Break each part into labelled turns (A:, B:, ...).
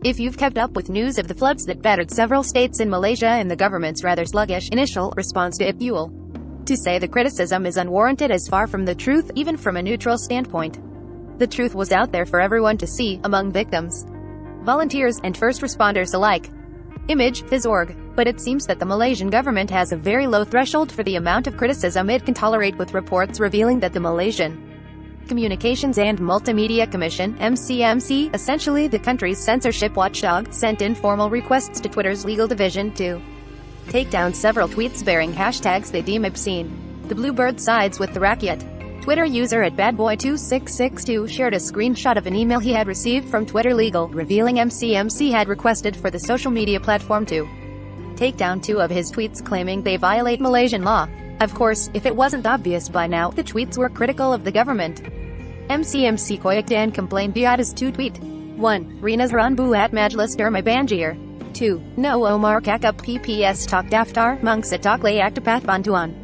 A: If you've kept up with news of the floods that battered several states in Malaysia and the government's rather sluggish initial response to it, you'll to say the criticism is unwarranted is far from the truth, even from a neutral standpoint. The truth was out there for everyone to see, among victims, volunteers, and first responders alike. Image, Phys.org. But it seems that the Malaysian government has a very low threshold for the amount of criticism it can tolerate, with reports revealing that the Malaysian Communications and Multimedia Commission, MCMC, essentially the country's censorship watchdog, sent in formal requests to Twitter's legal division to take down several tweets bearing hashtags they deem obscene. The Bluebird sides with the Rakyat. Twitter user at badboy2662 shared a screenshot of an email he had received from Twitter Legal, revealing MCMC had requested for the social media platform to take down 2 of his tweets, claiming they violate Malaysian law. Of course, if it wasn't obvious by now, the tweets were critical of the government. MCMC koyak dan complained di atas 2 tweet. 1. Rinas Ranbu at Majlis Derma Banjir. 2. No Omar Kakap PPS Talk Daftar, Monks at Talklay Aktapath Bantuan.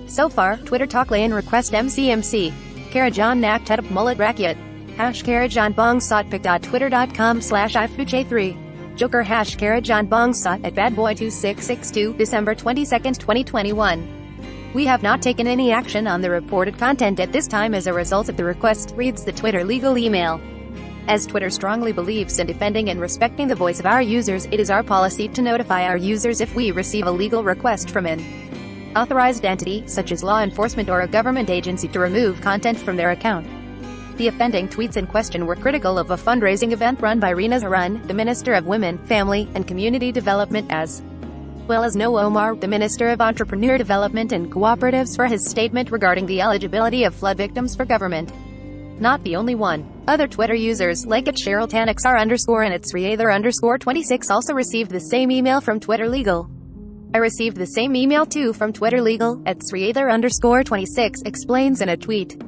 A: So far, Twitter Talklayan request MCMC. Karajan Nak Tutup Mullet Rakyat. #Karajan Bongsot.twitter.com/ifuj3. Joker #Karajan Bongsot at badboy2662, December 22, 2021. We have not taken any action on the reported content at this time as a result of the request, reads the Twitter legal email. As Twitter strongly believes in defending and respecting the voice of our users, it is our policy to notify our users if we receive a legal request from an authorized entity, such as law enforcement or a government agency, to remove content from their account. The offending tweets in question were critical of a fundraising event run by Rinas Harun, the Minister of Women, Family, and Community Development, as well as No Omar, the Minister of Entrepreneur Development and Cooperatives, for his statement regarding the eligibility of flood victims for government. Not the only one. Other Twitter users, like at Cheryl Tanixar_ and at Sriather_26, also received the same email from Twitter Legal. I received the same email too from Twitter Legal, at Sriather_26, explains in a tweet.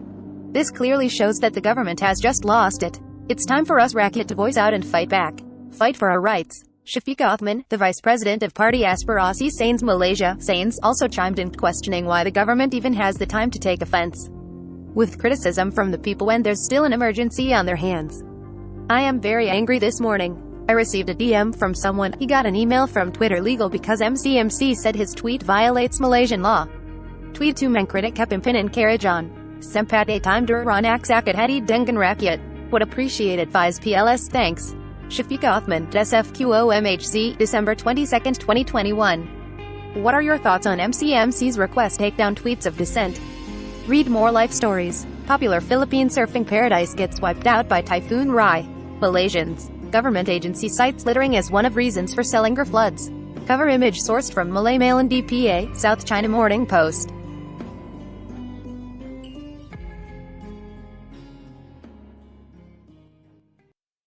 A: This clearly shows that the government has just lost it. It's time for us Rakyat to voice out and fight back. Fight for our rights. Shafiqa Othman, the vice president of Party Aspirasi Sains Malaysia, Sains, also chimed in, questioning why the government even has the time to take offense with criticism from the people when there's still an emergency on their hands. I am very angry this morning. I received a DM from someone. He got an email from Twitter Legal because MCMC said his tweet violates Malaysian law. Tweet to mengkritik kepimpinan Karajan. Sempat time duranak sakit hati dengan rakyat. Would appreciate advice PLS, thanks. Shafiqa Othman, SFQOMHC, December 22, 2021. What are your thoughts on MCMC's request take down tweets of dissent? Read more life stories. Popular Philippine surfing paradise gets wiped out by Typhoon Rai. Malaysians. Government agency cites littering as one of reasons for Selangor floods. Cover image sourced from Malay Mail and DPA, South China Morning Post.